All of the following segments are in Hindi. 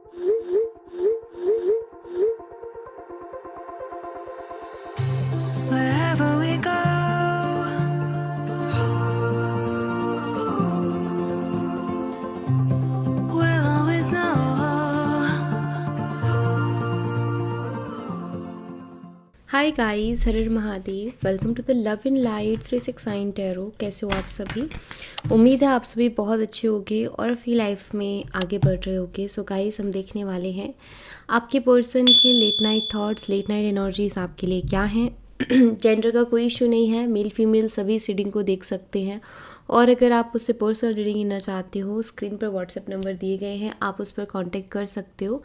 Wherever we go, we'll always know. Hi guys, Har Har Mahadev. Welcome to the love in light 369 tarot. कैसे हो आप सभी? उम्मीद है आप सभी बहुत अच्छे होंगे और अपनी लाइफ में आगे बढ़ रहे होंगे। सो गाइस, हम देखने वाले हैं आपके पर्सन के late night thoughts, late night energies आपके लिए क्या हैं। जेंडर का कोई इशू नहीं है, मेल फीमेल सभी इस रीडिंग को देख सकते हैं। और अगर आप उससे पर्सनल रीडिंग लेना चाहते हो, स्क्रीन पर व्हाट्सएप नंबर दिए गए हैं, आप उस पर कांटेक्ट कर सकते हो।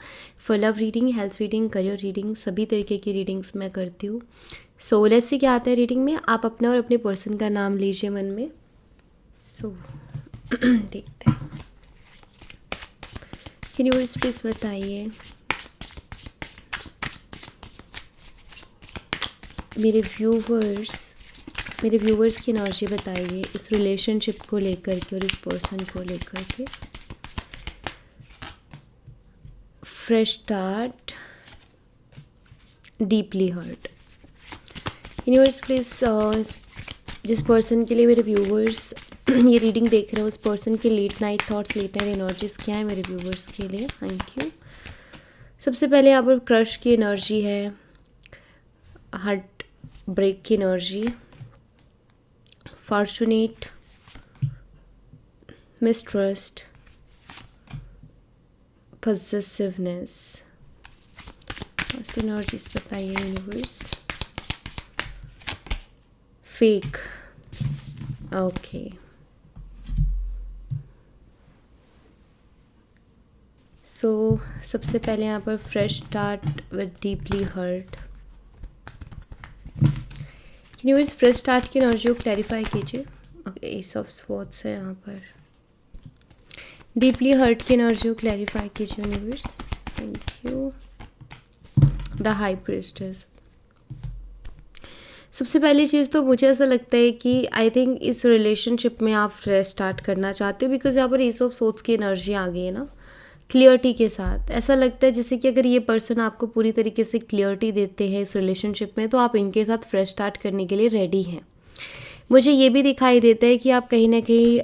For love reading, health reading, career reading, सभी तरीके की रीडिंग्स मैं करती हूँ। सो लेट्स सी क्या आता है रीडिंग में। आप अपना और अपने पर्सन का नाम लीजिए मन में। सो देखते हैं। यूनिवर्स प्लीज बताइए मेरे व्यूवर्स की एनर्जी बताइए इस रिलेशनशिप को लेकर के और इस पर्सन को लेकर के। Fresh start, deeply hurt. Universe please जिस पर्सन के लिए मेरे व्यूवर्स ये रीडिंग देख रहे हो, उस पर्सन के late night thoughts, late night energies क्या है मेरे व्यूवर्स के लिए। Thank you. सबसे पहले यहाँ पर क्रश की एनर्जी है, हार्ट ब्रेक की energy, fortunate, mistrust, possessiveness. First energies बताइए यूनिवर्स। Fake, okay. सो सबसे पहले यहाँ पर fresh start with deeply hurt. Universe fresh start की एनर्जी को क्लैरिफाई कीजिए। ओके, एस ऑफ स्वॉर्ड्स है यहाँ पर। डीपली हर्ट की एनर्जी को क्लैरिफाई कीजिए universe. Thank you. The high priestess. सबसे पहली चीज़ तो मुझे ऐसा लगता है कि आई थिंक इस रिलेशनशिप में आप फ्रेश स्टार्ट करना चाहते हो, बिकॉज यहाँ पर एस ऑफ स्वॉर्ड्स की एनर्जी आ गई है ना, क्लियरिटी के साथ। ऐसा लगता है जैसे कि अगर ये पर्सन आपको पूरी तरीके से क्लियरिटी देते हैं इस रिलेशनशिप में, तो आप इनके साथ फ्रेश स्टार्ट करने के लिए रेडी हैं। मुझे ये भी दिखाई देता है कि आप कहीं ना कहीं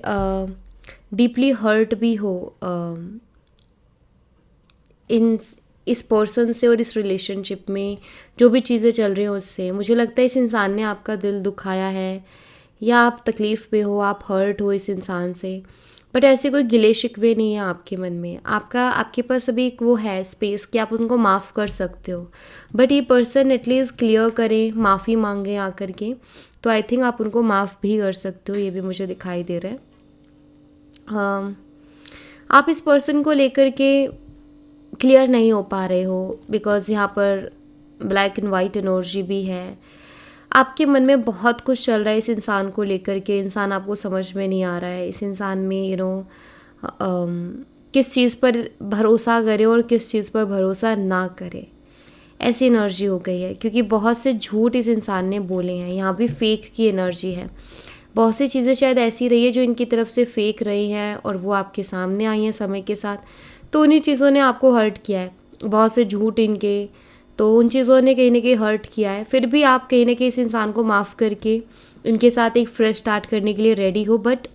डीपली हर्ट भी हो इस पर्सन से और इस रिलेशनशिप में जो भी चीज़ें चल रही हैं उससे। मुझे लगता है इस इंसान ने आपका दिल दुखाया है, या आप तकलीफ़ में हो, आप हर्ट हो इस इंसान से। बट ऐसे कोई गिले शिकवे नहीं है आपके मन में। आपके पास अभी एक वो है स्पेस कि आप उनको माफ़ कर सकते हो। बट ये पर्सन एटलीस्ट क्लियर करें, माफ़ी मांगें आकर के, तो आई थिंक आप उनको माफ़ भी कर सकते हो। ये भी मुझे दिखाई दे रहा है। आप इस पर्सन को लेकर के क्लियर नहीं हो पा रहे हो, बिकॉज यहाँ पर ब्लैक एंड वाइट एनर्जी भी है। आपके मन में बहुत कुछ चल रहा है इस इंसान को लेकर के। इंसान आपको समझ में नहीं आ रहा है। इस इंसान में किस चीज़ पर भरोसा करे और किस चीज़ पर भरोसा ना करे, ऐसी एनर्जी हो गई है। क्योंकि बहुत से झूठ इस इंसान ने बोले हैं। यहाँ भी फेक की एनर्जी है। बहुत सी चीज़ें शायद ऐसी रही है जो इनकी तरफ से फेक रही हैं और वो आपके सामने आई हैं समय के साथ। तो उन्हीं चीज़ों ने आपको हर्ट किया है। बहुत से झूठ इनके, तो उन चीज़ों ने कहीं ना कहीं हर्ट किया है। फिर भी आप कहीं ना कहीं इस इंसान को माफ़ करके इनके साथ एक फ्रेश स्टार्ट करने के लिए रेडी हो। बट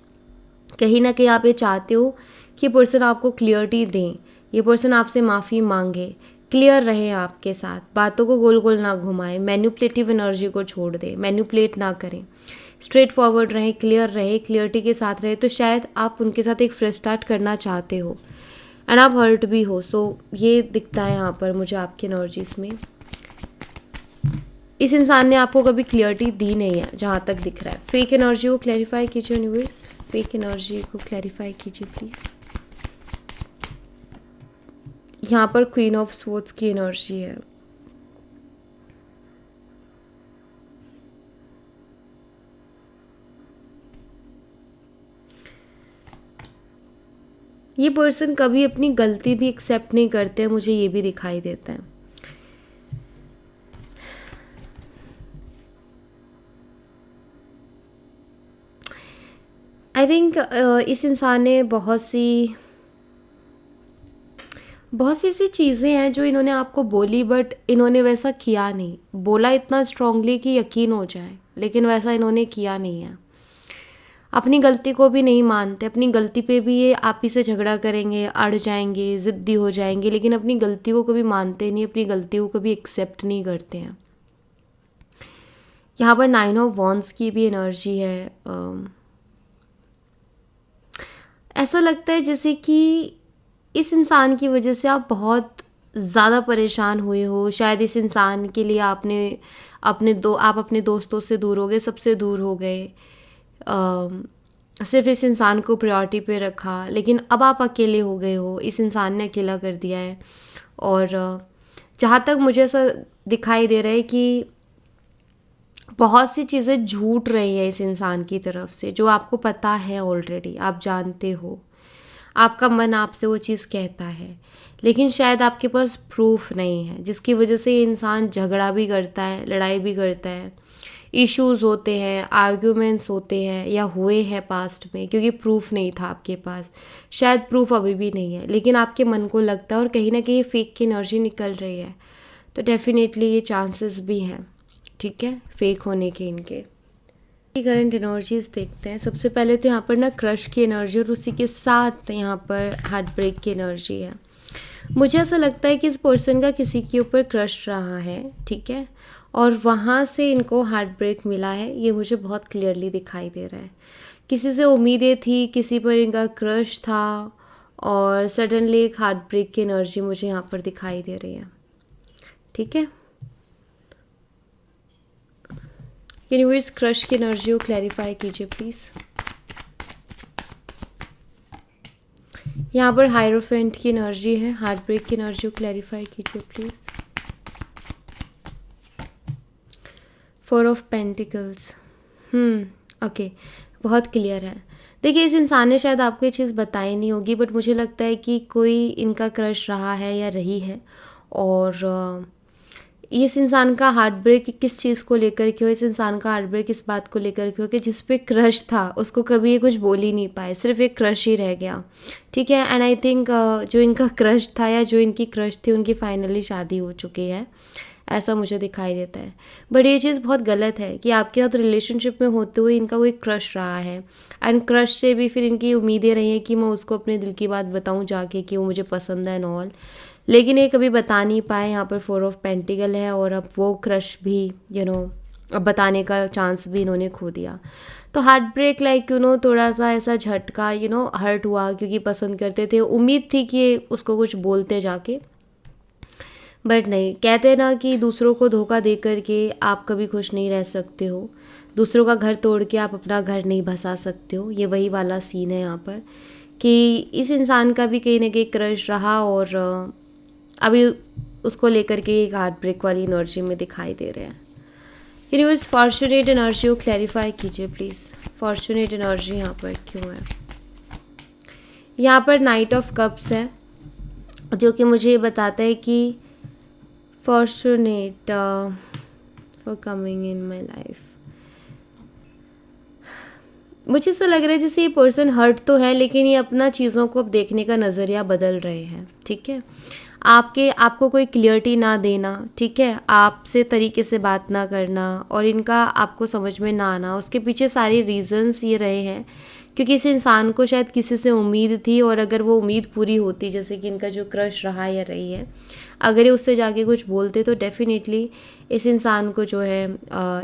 कहीं ना कहीं आप ये चाहते हो कि ये पर्सन आपको क्लियरिटी दें, ये पर्सन आपसे माफ़ी मांगे, क्लियर रहें आपके साथ, बातों को गोल गोल ना घुमाएं, मैन्युपुलेटिव एनर्जी को छोड़ दें, मैन्युपुलेट ना करें, स्ट्रेट फॉरवर्ड रहें, क्लियर रहें, क्लियरिटी के साथ रहें। तो शायद आप उनके साथ एक फ्रेश स्टार्ट करना चाहते हो एंड आप हर्ट भी हो। सो ये दिखता है यहाँ पर मुझे आपकी एनर्जीज में। इस इंसान ने आपको कभी क्लियरिटी दी नहीं है जहाँ तक दिख रहा है। फेक एनर्जी को क्लैरिफाई कीजिए यूनिवर्स। फेक एनर्जी को क्लैरिफाई कीजिए प्लीज़। यहाँ पर क्वीन ऑफ स्वॉर्ड्स की एनर्जी है। ये पर्सन कभी अपनी गलती भी एक्सेप्ट नहीं करते हैं, मुझे ये भी दिखाई देता है। आई थिंक इस इंसान ने बहुत सी ऐसी चीज़ें हैं जो इन्होंने आपको बोली बट इन्होंने वैसा किया नहीं। बोला इतना स्ट्रांगली कि यकीन हो जाए, लेकिन वैसा इन्होंने किया नहीं है। अपनी गलती को भी नहीं मानते, अपनी गलती पे भी ये आप ही से झगड़ा करेंगे, अड़ जाएंगे, ज़िद्दी हो जाएंगे, लेकिन अपनी गलती को कभी मानते नहीं, अपनी गलतियों को कभी एक्सेप्ट नहीं करते हैं। यहाँ पर 9 ऑफ वॉन्ड्स की भी एनर्जी है। ऐसा लगता है जैसे कि इस इंसान की वजह से आप बहुत ज़्यादा परेशान हुए हो। शायद इस इंसान के लिए आप अपने दोस्तों से दूर हो गए, सबसे दूर हो गए, सिर्फ इस इंसान को प्रायोरिटी पे रखा, लेकिन अब आप अकेले हो गए हो, इस इंसान ने अकेला कर दिया है। और जहाँ तक मुझे ऐसा दिखाई दे रहा है कि बहुत सी चीज़ें झूठ रही हैं इस इंसान की तरफ से, जो आपको पता है ऑलरेडी, आप जानते हो, आपका मन आपसे वो चीज़ कहता है, लेकिन शायद आपके पास प्रूफ नहीं है, जिसकी वजह से ये इंसान झगड़ा भी करता है, लड़ाई भी करता है, इश्यूज़ होते हैं, आर्ग्यूमेंट्स होते हैं या हुए हैं पास्ट में, क्योंकि प्रूफ नहीं था आपके पास। शायद प्रूफ अभी भी नहीं है, लेकिन आपके मन को लगता है और कहीं ना कहीं फेक की एनर्जी निकल रही है, तो डेफिनेटली ये चांसेस भी हैं, ठीक है, फेक होने के इनके। करंट एनर्जीज देखते हैं। सबसे पहले तो यहाँ पर ना क्रश की एनर्जी और उसी के साथ यहाँ पर हार्ट ब्रेक की एनर्जी है। मुझे ऐसा लगता है कि इस पर्सन का किसी के ऊपर क्रश रहा है, ठीक है, और वहाँ से इनको हार्ट ब्रेक मिला है, ये मुझे बहुत क्लियरली दिखाई दे रहा है। किसी से उम्मीदें थी, किसी पर इनका क्रश था और सडनली एक हार्ट ब्रेक की एनर्जी मुझे यहाँ पर दिखाई दे रही है, ठीक है। यूनिवर्स क्रश की एनर्जी को क्लैरिफाई कीजिए प्लीज़। यहाँ पर हायरोफेंट की एनर्जी है, हार्ट ब्रेक की एनर्जी को क्लैरिफाई कीजिए प्लीज़। 4 ऑफ पेंटिकल्स, ओके, बहुत क्लियर है। देखिए, इस इंसान ने शायद आपको ये चीज़ बताई नहीं होगी, बट मुझे लगता है कि कोई इनका क्रश रहा है या रही है, और इस इंसान का हार्ट ब्रेक किस चीज़ को लेकर के हो, इस इंसान का हार्ट ब्रेक इस बात को लेकर के हो कि जिस पे क्रश था उसको कभी ये कुछ बोल ही नहीं पाए, सिर्फ एक क्रश ही रह गया, ठीक है। एंड आई थिंक जो इनका क्रश था या जो इनकी क्रश थी उनकी फाइनली शादी हो चुकी है, ऐसा मुझे दिखाई देता है। बट ये चीज़ बहुत गलत है कि आपके साथ रिलेशनशिप में होते हुए इनका कोई क्रश रहा है, एंड क्रश से भी फिर इनकी उम्मीदें रही हैं कि मैं उसको अपने दिल की बात बताऊँ जाके कि वो मुझे पसंद है एंड ऑल, लेकिन ये कभी बता नहीं पाए। यहाँ पर 4 ऑफ पेंटिकल है और अब वो क्रश भी अब बताने का चांस भी इन्होंने खो दिया। तो हार्ट ब्रेक लाइक थोड़ा सा ऐसा झटका, हर्ट हुआ, क्योंकि पसंद करते थे, उम्मीद थी कि उसको कुछ बोलते जाके, बट नहीं। कहते ना कि दूसरों को धोखा दे करके आप कभी खुश नहीं रह सकते हो, दूसरों का घर तोड़ के आप अपना घर नहीं बसा सकते हो। ये वही वाला सीन है यहाँ पर कि इस इंसान का भी कहीं ना कहीं क्रश रहा और अभी उसको लेकर के एक हार्ट ब्रेक वाली एनर्जी में दिखाई दे रहे हैं। यूनिवर्स फॉर्चुनेट एनर्जी को क्लैरिफाई कीजिए प्लीज़। फॉर्चुनेट एनर्जी यहाँ पर क्यों है? यहाँ पर नाइट ऑफ कप्स है, जो कि मुझे ये बताता है कि fortunate for coming in my life. मुझे ऐसा लग रहा है जैसे ये पर्सन हर्ट तो है, लेकिन ये अपना चीज़ों को अब देखने का नज़रिया बदल रहे हैं, ठीक है। आपको कोई क्लियरिटी ना देना, ठीक है, आपसे तरीके से बात ना करना और इनका आपको समझ में ना आना, उसके पीछे सारी रीजंस ये रहे हैं क्योंकि इस इंसान को शायद किसी से उम्मीद थी, और अगर वो उम्मीद पूरी होती, जैसे कि इनका जो क्रश रहा या रही है, अगर ये उससे जाके कुछ बोलते तो डेफिनेटली इस इंसान को जो है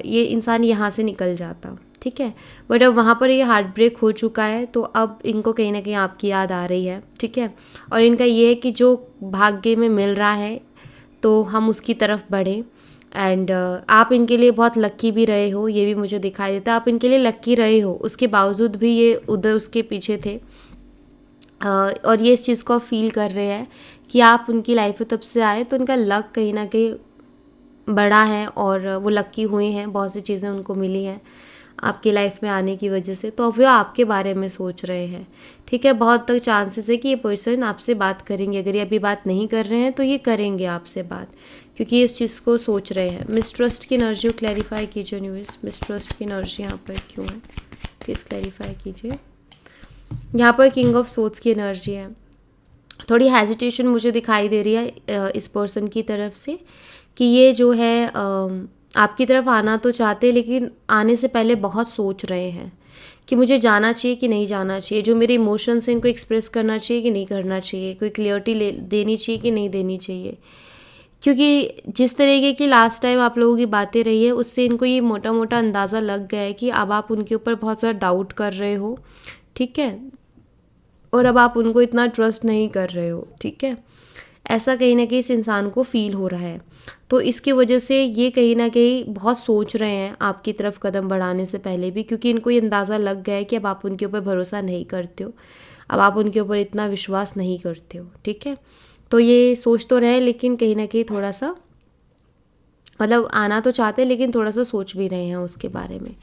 ये इंसान यहाँ से निकल जाता, ठीक है। बट अब वहाँ पर ये हार्ट ब्रेक हो चुका है, तो अब इनको कहीं ना कहीं आपकी याद आ रही है, ठीक है। और इनका ये है कि जो भाग्य में मिल रहा है तो हम उसकी तरफ बढ़ें, एंड आप इनके लिए बहुत लक्की भी रहे हो, ये भी मुझे दिखाई देता है। आप इनके लिए लक्की रहे हो, उसके बावजूद भी ये उधर उसके पीछे थे, और ये इस चीज़ को फील कर रहे हैं कि आप उनकी लाइफ में तब से आए, तो उनका लक कहीं ना कहीं बड़ा है और वो लक्की हुए हैं, बहुत सी चीज़ें उनको मिली हैं आपकी लाइफ में आने की वजह से, तो अब वो आपके बारे में सोच रहे हैं, ठीक है। बहुत तक चांसेस है कि ये पर्सन आपसे बात करेंगे, अगर ये अभी बात नहीं कर रहे हैं तो ये करेंगे आपसे बात, क्योंकि ये इस चीज़ को सोच रहे हैं। मिसट्रस्ट की एनर्जी को क्लैरिफाई कीजिए यूनिवर्स। मिसट्रस्ट की एनर्जी यहाँ पर क्यों है, प्लीज़ क्लैरिफाई कीजिए। यहाँ पर किंग ऑफ सोर्ड्स की एनर्जी है, थोड़ी हेजिटेशन मुझे दिखाई दे रही है इस पर्सन की तरफ से, कि ये जो है आपकी तरफ आना तो चाहते हैं, लेकिन आने से पहले बहुत सोच रहे हैं कि मुझे जाना चाहिए कि नहीं जाना चाहिए, जो मेरे इमोशंस हैं इनको एक्सप्रेस करना चाहिए कि नहीं करना चाहिए, कोई क्लियरिटी देनी चाहिए कि नहीं देनी चाहिए। क्योंकि जिस तरीके की लास्ट टाइम आप लोगों की बातें रही है, उससे इनको ये मोटा मोटा अंदाज़ा लग गया है कि अब आप उनके ऊपर बहुत ज़्यादा डाउट कर रहे हो, ठीक है, और अब आप उनको इतना ट्रस्ट नहीं कर रहे हो, ठीक है। ऐसा कहीं ना कहीं इस इंसान को फील हो रहा है। तो इसकी वजह से ये कहीं ना कहीं बहुत सोच रहे हैं आपकी तरफ कदम बढ़ाने से पहले भी, क्योंकि इनको ये अंदाज़ा लग गया है कि अब आप उनके ऊपर भरोसा नहीं करते हो, अब आप उनके ऊपर इतना विश्वास नहीं करते हो, ठीक है। तो ये सोच तो रहे हैं, लेकिन कहीं ना कहीं थोड़ा सा, मतलब आना तो चाहते हैं लेकिन थोड़ा सा सोच भी रहे हैं उसके बारे में।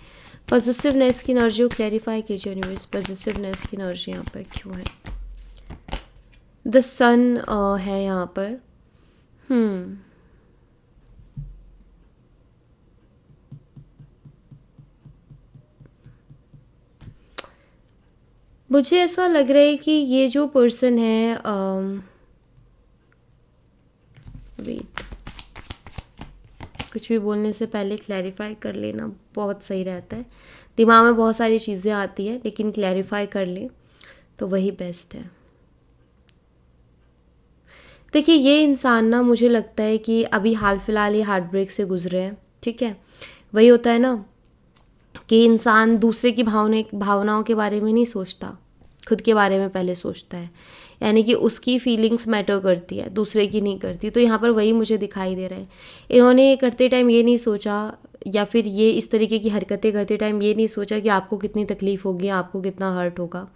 पॉजिटिवनेस की एनर्जी को क्लैरिफाई कीजिए यूनिवर्स, पॉजिटिवनेस की एनर्जी यहाँ पर क्यों है। द सन है यहाँ पर। मुझे ऐसा लग रहा है कि ये जो पर्सन है, वेट, कुछ भी बोलने से पहले क्लैरिफाई कर लेना बहुत सही रहता है। दिमाग में बहुत सारी चीज़ें आती है, लेकिन क्लैरिफाई कर लें तो वही बेस्ट है। देखिए, ये इंसान ना, मुझे लगता है कि अभी हाल फिलहाल ये हार्ट ब्रेक से गुजरे हैं, ठीक है। वही होता है ना कि इंसान दूसरे की भावनाओं के बारे में नहीं सोचता, खुद के बारे में पहले सोचता है, यानी कि उसकी फीलिंग्स मैटर करती है, दूसरे की नहीं करती। तो यहाँ पर वही मुझे दिखाई दे रहा है। इन्होंने करते टाइम ये नहीं सोचा, या फिर ये इस तरीके की हरकतें करते टाइम ये नहीं सोचा कि आपको कितनी तकलीफ़ होगी, आपको कितना हर्ट होगा।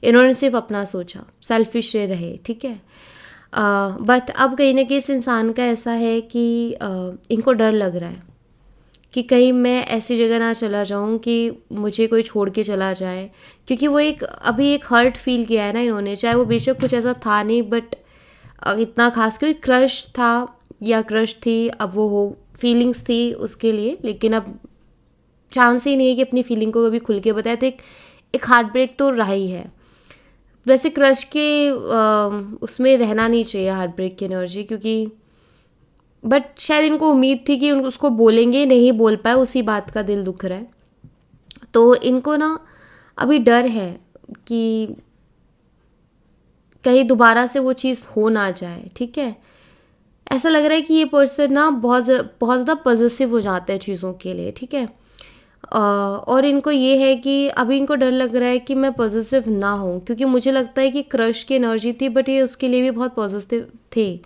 इन्होंने सिर्फ अपना सोचा, सेल्फिश रहे, ठीक है। बट अब कहीं ना कहीं इस इंसान का ऐसा है कि इनको डर लग रहा है कि कहीं मैं ऐसी जगह ना चला जाऊं कि मुझे कोई छोड़ के चला जाए, क्योंकि वो अभी एक हर्ट फील किया है ना इन्होंने, चाहे वो बेशक कुछ ऐसा था नहीं, बट इतना खास कोई क्रश था या क्रश थी, अब वो हो फीलिंग्स थी उसके लिए, लेकिन अब चांस ही नहीं है कि अपनी फीलिंग को कभी खुल के बताए। तो एक हार्ट ब्रेक तो रहा ही है। वैसे क्रश के उसमें रहना नहीं चाहिए हार्ट ब्रेक की एनर्जी, क्योंकि बट शायद इनको उम्मीद थी कि उसको बोलेंगे, नहीं बोल पाए, उसी बात का दिल दुख रहा है। तो इनको ना अभी डर है कि कहीं दोबारा से वो चीज़ हो ना जाए, ठीक है। ऐसा लग रहा है कि ये पर्सन ना बहुत ज़्यादा पॉजिटिव हो जाता है चीज़ों के लिए, ठीक है। और इनको ये है कि अभी इनको डर लग रहा है कि मैं पॉजिटिव ना हूँ, क्योंकि मुझे लगता है कि क्रश की एनर्जी थी, बट ये उसके लिए भी बहुत पॉजिटिव थे,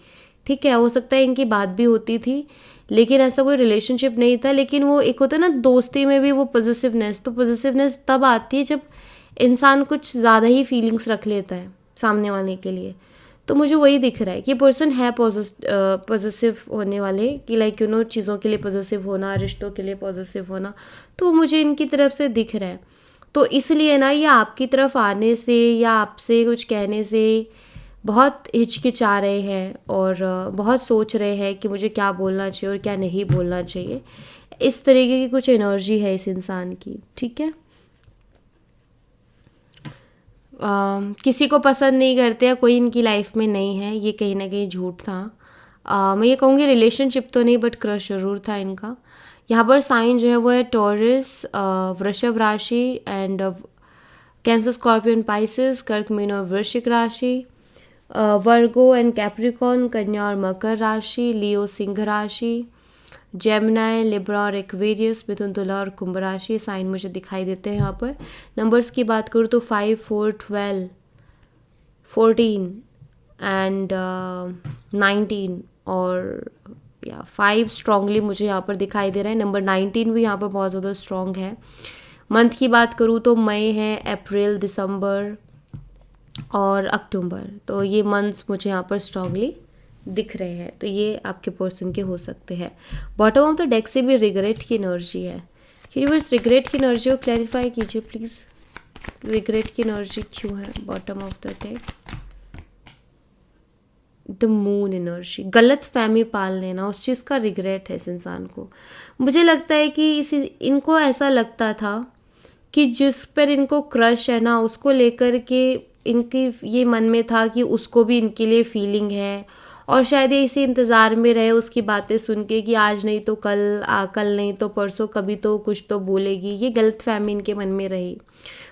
ठीक है। हो सकता है इनकी बात भी होती थी, लेकिन ऐसा कोई रिलेशनशिप नहीं था। लेकिन वो एक होता है ना दोस्ती में भी वो पॉजिटिवनेस, तो पॉजिटिवनेस तब आती है जब इंसान कुछ ज़्यादा ही फीलिंग्स रख लेता है सामने वाले के लिए। तो मुझे वही दिख रहा है कि पर्सन है पॉजिटिव होने वाले, कि लाइक चीज़ों के लिए पॉजिटिव होना, रिश्तों के लिए पॉजिटिव होना, तो मुझे इनकी तरफ से दिख रहा है। तो इसलिए ना ये आपकी तरफ आने से या आपसे कुछ कहने से बहुत हिचकिचा रहे हैं, और बहुत सोच रहे हैं कि मुझे क्या बोलना चाहिए और क्या नहीं बोलना चाहिए। इस तरीके की कुछ एनर्जी है इस इंसान की, ठीक है। किसी को पसंद नहीं करते या कोई इनकी लाइफ में नहीं है, ये कहीं ना कहीं झूठ था। मैं ये कहूँगी रिलेशनशिप तो नहीं, बट क्रश ज़रूर था इनका। यहाँ पर साइन जो है वो है टॉरस, वृषभ राशि, एंड कैंसर, स्कॉर्पियन, पाइसेस, कर्क, मीन और वृश्चिक राशि, वर्गो एंड कैप्रिकॉन, कन्या और मकर राशि, लियो सिंह राशि, जेमिनाई, लिब्रा और एक्वेरियस, मिथुन, तुला और कुंभ राशि साइन मुझे दिखाई देते हैं यहाँ पर। नंबर्स की बात करूँ तो 5, 4, 12, 14 एंड 19 और 5 स्ट्रांगली मुझे यहाँ पर दिखाई दे रहा है। नंबर 19 भी यहाँ पर बहुत ज़्यादा स्ट्रॉन्ग है। मंथ की बात करूँ तो मई है, अप्रैल, दिसंबर और अक्टूबर, तो ये मंथ्स मुझे यहाँ पर स्ट्रांगली दिख रहे हैं। तो ये आपके पर्सन के हो सकते हैं। बॉटम ऑफ द डेक से भी रिग्रेट की एनर्जी है। यूनिवर्स रिग्रेट की एनर्जी को क्लैरिफाई कीजिए प्लीज़। रिग्रेट की एनर्जी क्यों है bottom of the deck? The moon energy, गलत फहमी पाल लेना, उस चीज़ का रिग्रेट है इस इंसान को। मुझे लगता है कि इनको ऐसा लगता था कि जिस पर इनको क्रश है ना, उसको लेकर के इनके ये मन में था कि उसको भी इनके लिए फीलिंग है, और शायद ये इसी इंतज़ार में रहे उसकी बातें सुन के कि आज नहीं तो कल, कल नहीं तो परसों, कभी तो कुछ तो बोलेगी। ये गलतफहमी इनके मन में रही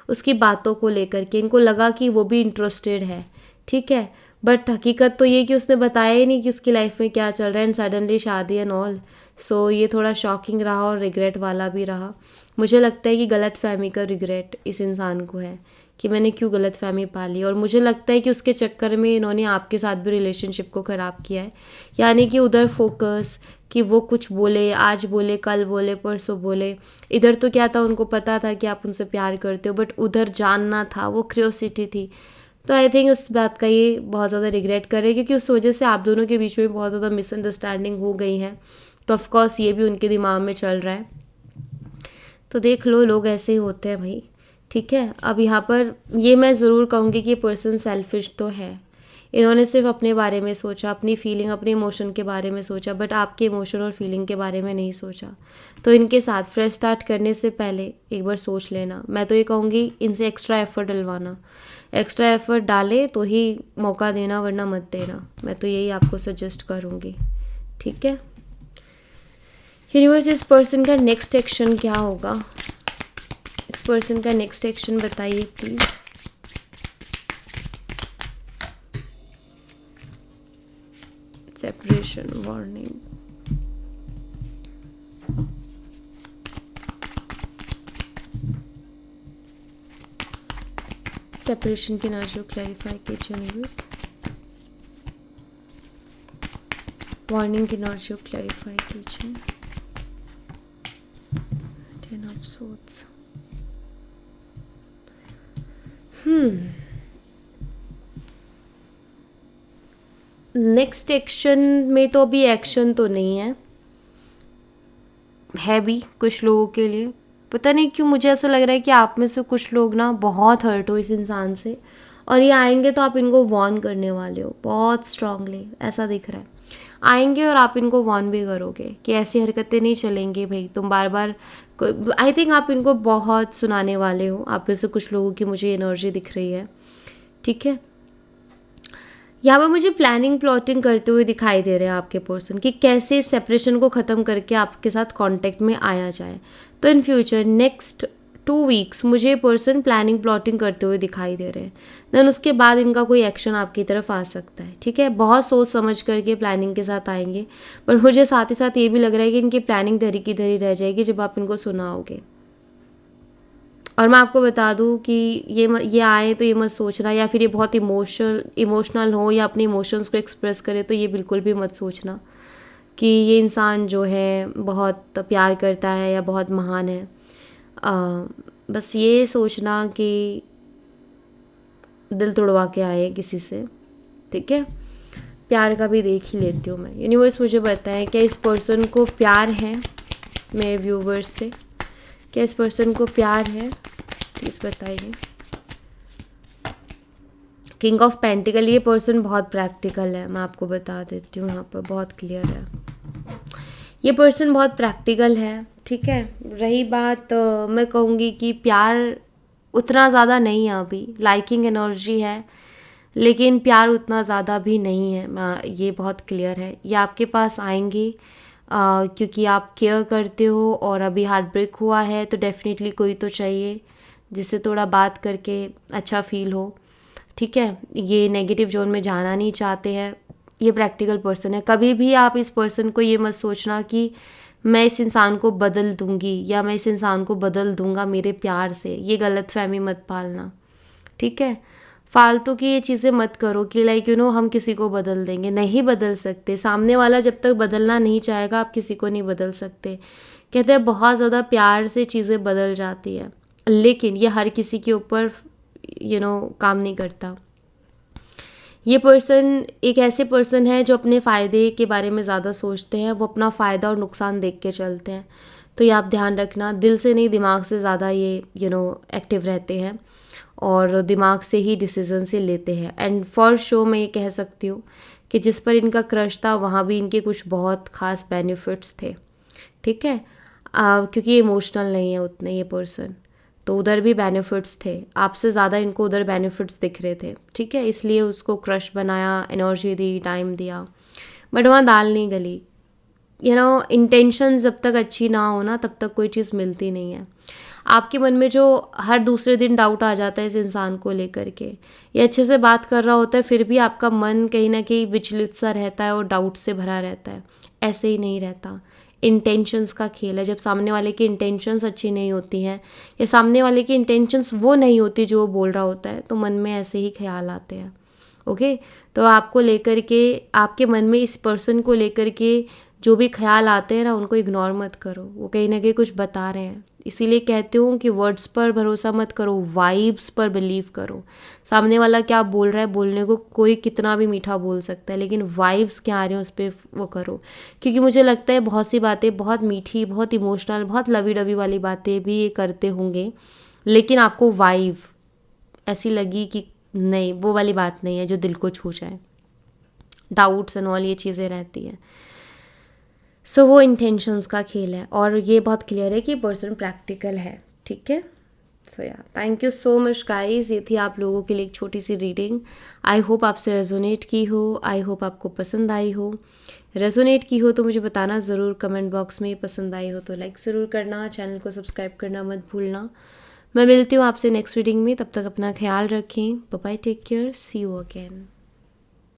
उसकी बातों को लेकर के। इनको लगा कि वो भी इंटरेस्टेड है, ठीक है, बट हकीकत तो ये कि उसने बताया ही नहीं कि उसकी लाइफ में क्या चल रहा है, एंड सडनली शादी एंड ऑल। सो ये थोड़ा शॉकिंग रहा और रिग्रेट वाला भी रहा। मुझे लगता है कि गलतफहमी का रिग्रेट इस इंसान को है कि मैंने क्यों गलतफहमी पाली, और मुझे लगता है कि उसके चक्कर में इन्होंने आपके साथ भी रिलेशनशिप को ख़राब किया है। यानी कि उधर फोकस कि वो कुछ बोले, आज बोले, कल बोले, परसों बोले। इधर तो क्या था, उनको पता था कि आप उनसे प्यार करते हो, बट उधर जानना था, वो क्यूरियोसिटी थी। तो आई थिंक उस बात का ये बहुत ज़्यादा रिग्रेट करे, क्योंकि उस वजह से आप दोनों के बीच में बहुत ज़्यादा मिसअंडरस्टैंडिंग हो गई है। तो ऑफकोर्स ये भी उनके दिमाग में चल रहा है। तो देख लो, लोग ऐसे ही होते हैं भाई, ठीक है। अब यहाँ पर ये मैं ज़रूर कहूँगी कि ये पर्सन सेल्फिश तो है। इन्होंने सिर्फ अपने बारे में सोचा, अपनी फीलिंग, अपने इमोशन के बारे में सोचा, बट आपके इमोशन और फीलिंग के बारे में नहीं सोचा। तो इनके साथ फ्रेश स्टार्ट करने से पहले एक बार सोच लेना। मैं तो ये कहूँगी इनसे एक्स्ट्रा एफर्ट डलवाना, एक्स्ट्रा एफर्ट डाले तो ही मौका देना, वरना मत देना। मैं तो यही आपको सजेस्ट करूँगी, ठीक है। यूनिवर्स, इस पर्सन का नेक्स्ट एक्शन क्या होगा? इस पर्सन का नेक्स्ट एक्शन बताइए प्लीज। सेपरेशन वार्निंग, सेपरेशन की एनर्जी को क्लैरिफाई कीजिए यूनिवर्स। वार्निंग की एनर्जी को क्लैरिफाई कीजिए। Ten of swords. Next action में तो अभी एक्शन तो नहीं है भी कुछ लोगों के लिए। पता नहीं क्यों मुझे ऐसा लग रहा है कि आप में से कुछ लोग ना बहुत हर्ट हो इस इंसान से, और ये आएंगे तो आप इनको वार्न करने वाले हो बहुत स्ट्रांगली, ऐसा दिख रहा है। आएंगे और आप इनको वार्न भी करोगे कि ऐसी हरकतें नहीं चलेंगी भाई, तुम बार बार। आई थिंक आप इनको बहुत सुनाने वाले हो, आप में से कुछ लोगों की मुझे एनर्जी दिख रही है, ठीक है। यहाँ पर मुझे प्लानिंग प्लॉटिंग करते हुए दिखाई दे रहे हैं आपके पर्सन कि कैसे इस सेपरेशन को ख़त्म करके आपके साथ कांटेक्ट में आया जाए। तो इन फ्यूचर नेक्स्ट 2 वीक्स मुझे पर्सन प्लानिंग प्लॉटिंग करते हुए दिखाई दे रहे हैं। देन उसके बाद इनका कोई एक्शन आपकी तरफ आ सकता है, ठीक है। बहुत सोच समझ करके प्लानिंग के साथ आएंगे, पर मुझे साथ ही साथ ये भी लग रहा है कि इनकी प्लानिंग धरी की धरी रह जाएगी जब आप इनको सुनाओगे। और मैं आपको बता दूं कि ये आए तो ये मत सोचना, या फिर ये बहुत इमोशनल हो या अपने इमोशंस को एक्सप्रेस करे, तो ये बिल्कुल भी मत सोचना कि ये इंसान जो है बहुत प्यार करता है या बहुत महान है। बस ये सोचना कि दिल तोड़वा के आए किसी से, ठीक है। प्यार का भी देख ही लेती हूँ मैं। यूनिवर्स मुझे बताएं, क्या इस पर्सन को प्यार है मेरे व्यूवर्स से? क्या इस पर्सन को प्यार है? प्लीज़ बताइए। किंग ऑफ पेंटिकल, ये पर्सन बहुत प्रैक्टिकल है, मैं आपको बता देती हूँ, यहाँ पर बहुत क्लियर है। ये पर्सन बहुत प्रैक्टिकल है, ठीक है। रही बात मैं कहूँगी कि प्यार उतना ज़्यादा नहीं है अभी, लाइकिंग एनर्जी है, लेकिन प्यार उतना ज़्यादा भी नहीं है, ये बहुत क्लियर है। ये आपके पास आएंगे क्योंकि आप केयर करते हो, और अभी हार्ट ब्रेक हुआ है तो डेफिनेटली कोई तो चाहिए जिससे थोड़ा बात करके अच्छा फील हो, ठीक है। ये नेगेटिव जोन में जाना नहीं चाहते हैं, ये प्रैक्टिकल पर्सन है। कभी भी आप इस पर्सन को ये मत सोचना कि मैं इस इंसान को बदल दूंगी या मैं इस इंसान को बदल दूंगा मेरे प्यार से, ये गलतफहमी मत पालना, ठीक है। फालतू की ये चीज़ें मत करो कि लाइक हम किसी को बदल देंगे, नहीं बदल सकते। सामने वाला जब तक बदलना नहीं चाहेगा आप किसी को नहीं बदल सकते। कहते हैं बहुत ज़्यादा प्यार से चीज़ें बदल जाती है, लेकिन ये हर किसी के ऊपर काम नहीं करता। ये पर्सन एक ऐसे पर्सन है जो अपने फ़ायदे के बारे में ज़्यादा सोचते हैं, वो अपना फ़ायदा और नुकसान देख के चलते हैं। तो ये आप ध्यान रखना, दिल से नहीं दिमाग से ज़्यादा ये एक्टिव रहते हैं, और दिमाग से ही डिसीजन से लेते हैं। एंड फॉर शो मैं ये कह सकती हूँ कि जिस पर इनका क्रश था वहाँ भी इनके कुछ बहुत ख़ास बेनिफिट्स थे, ठीक है। क्योंकि ये इमोशनल नहीं है उतने ये पर्सन, तो उधर भी बेनिफिट्स थे, आपसे ज़्यादा इनको उधर बेनिफिट्स दिख रहे थे, ठीक है, इसलिए उसको क्रश बनाया, एनर्जी दी, टाइम दिया, बट वहाँ दाल नहीं गली। इंटेंशन जब तक अच्छी ना हो ना तब तक कोई चीज़ मिलती नहीं है। आपके मन में जो हर दूसरे दिन डाउट आ जाता है इस इंसान को लेकर के, ये अच्छे से बात कर रहा होता है फिर भी आपका मन कहीं ना कहीं विचलित सा रहता है और डाउट से भरा रहता है, ऐसे ही नहीं रहता। इंटेंशंस का खेल है। जब सामने वाले की इंटेंशंस अच्छी नहीं होती हैं या सामने वाले की इंटेंशंस वो नहीं होती जो वो बोल रहा होता है, तो मन में ऐसे ही ख्याल आते हैं। ओके, तो आपको लेकर के, आपके मन में इस पर्सन को लेकर के जो भी ख्याल आते हैं ना, उनको इग्नोर मत करो, वो कहीं ना कहीं कुछ बता रहे हैं। इसीलिए कहती हूँ कि वर्ड्स पर भरोसा मत करो, वाइब्स पर बिलीव करो। सामने वाला क्या बोल रहा है, बोलने को कोई कितना भी मीठा बोल सकता है, लेकिन वाइब्स क्या आ रहे हैं उस पर वो करो। क्योंकि मुझे लगता है बहुत सी बातें बहुत मीठी, बहुत इमोशनल, बहुत लवी डवी वाली बातें भी ये करते होंगे, लेकिन आपको वाइब ऐसी लगी कि नहीं, वो वाली बात नहीं है जो दिल को छू जाए। डाउट्स एंड ऑल ये चीज़ें रहती हैं। सो वो इंटेंशंस का खेल है, और ये बहुत क्लियर है कि पर्सन प्रैक्टिकल है, ठीक है। सो या thank you so much guys, ये थी आप लोगों के लिए एक छोटी सी रीडिंग। आई होप आपसे रेजोनेट की हो, आई होप आपको पसंद आई हो। रेजोनेट की हो तो मुझे बताना ज़रूर कमेंट बॉक्स में, पसंद आई हो तो लाइक ज़रूर करना, चैनल को सब्सक्राइब करना मत भूलना। मैं मिलती हूँ आपसे नेक्स्ट रीडिंग में, तब तक अपना ख्याल रखें। Bye bye, take care, see you again.